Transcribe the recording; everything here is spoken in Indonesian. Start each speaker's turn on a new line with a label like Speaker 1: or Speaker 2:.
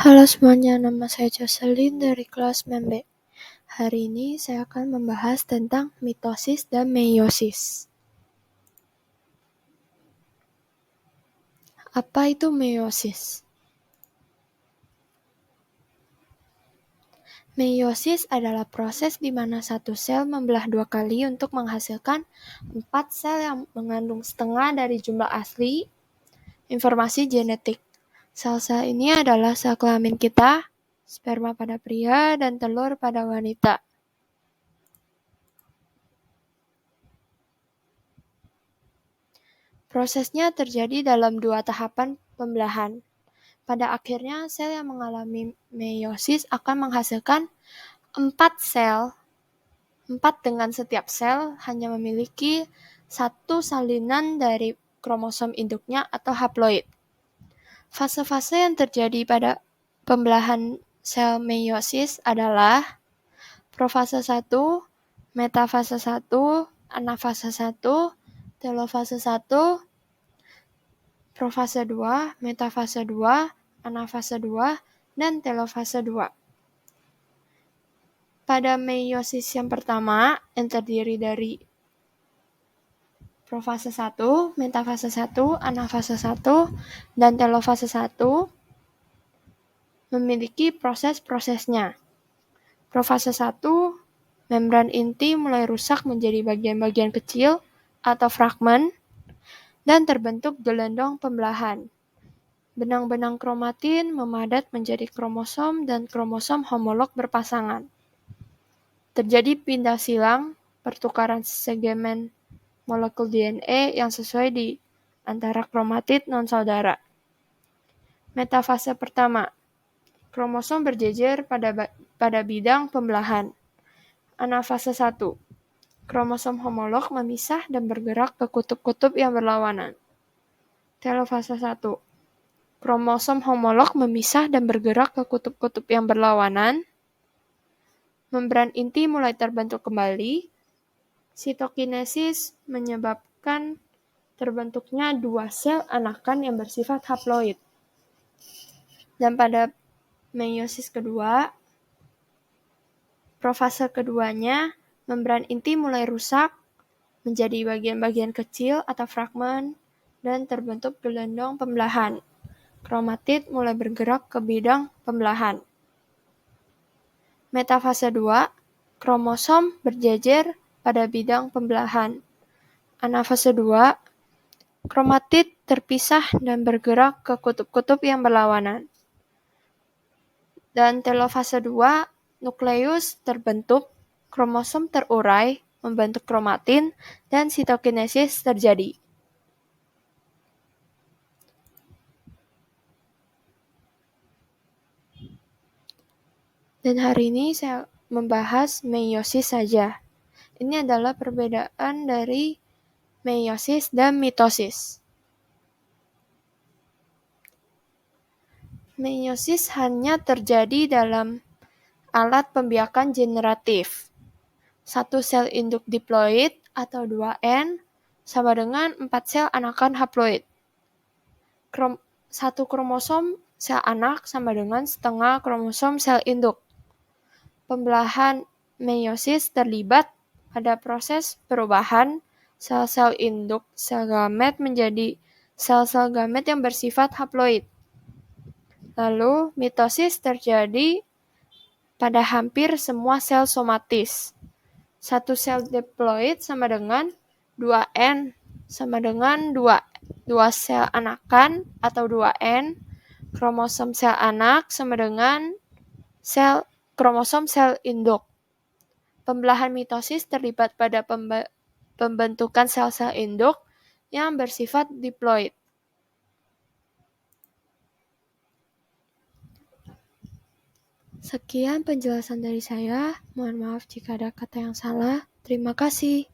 Speaker 1: Halo semuanya, nama saya Jocelyn dari kelas MB. Hari ini saya akan membahas tentang mitosis dan meiosis. Apa itu meiosis? Meiosis adalah proses di mana satu sel membelah dua kali untuk menghasilkan 4 sel yang mengandung setengah dari jumlah asli informasi genetik. Sel-sel ini adalah sel kelamin kita, sperma pada pria, dan telur pada wanita. Prosesnya terjadi dalam 2 tahapan pembelahan. Pada akhirnya, sel yang mengalami meiosis akan menghasilkan 4 sel. 4 dengan setiap sel hanya memiliki satu salinan dari kromosom induknya atau haploid. Fase-fase yang terjadi pada pembelahan sel meiosis adalah profase 1, metafase 1, anafase 1, telofase 1, profase 2, metafase 2, anafase 2, dan telofase 2. Pada meiosis yang pertama, yang terdiri dari profase 1, metafase 1, anafase 1, dan telofase 1, memiliki proses-prosesnya. Profase 1, membran inti mulai rusak menjadi bagian-bagian kecil atau fragmen, dan terbentuk gelondong pembelahan. Benang-benang kromatin memadat menjadi kromosom dan kromosom homolog berpasangan. Terjadi pindah silang, pertukaran segmen molekul DNA yang sesuai di antara kromatid non-saudara. Metafase pertama, kromosom berjejer pada bidang pembelahan. Anafase 1, kromosom homolog memisah dan bergerak ke kutub-kutub yang berlawanan. Telofase 1, kromosom homolog memisah dan bergerak ke kutub-kutub yang berlawanan. Membran inti mulai terbentuk kembali. Sitokinesis menyebabkan terbentuknya 2 sel anakan yang bersifat haploid. Dan pada meiosis kedua, profase keduanya, membran inti mulai rusak menjadi bagian-bagian kecil atau fragmen dan terbentuk gelondong pembelahan. Kromatid mulai bergerak ke bidang pembelahan. Metafase 2, kromosom berjejer pada bidang pembelahan. Anafase 2, kromatid terpisah dan bergerak ke kutub-kutub yang berlawanan. Dan telofase 2, nukleus terbentuk, kromosom terurai, membentuk kromatin, dan sitokinesis terjadi. Dan hari ini saya membahas meiosis saja. Ini adalah perbedaan dari meiosis dan mitosis. Meiosis hanya terjadi dalam alat pembiakan generatif. Satu sel induk diploid atau 2N sama dengan 4 sel anakan haploid. Satu kromosom sel anak sama dengan setengah kromosom sel induk. Pembelahan meiosis terlibat pada proses perubahan sel-sel induk sel gamet menjadi sel-sel gamet yang bersifat haploid. Lalu, mitosis terjadi pada hampir semua sel somatis. Satu sel diploid sama dengan 2N sama dengan 2 sel anakan atau 2N. Kromosom sel anak sama dengan kromosom sel induk. Pembelahan mitosis terlibat pada pembentukan sel-sel induk yang bersifat diploid. Sekian penjelasan dari saya. Mohon maaf jika ada kata yang salah. Terima kasih.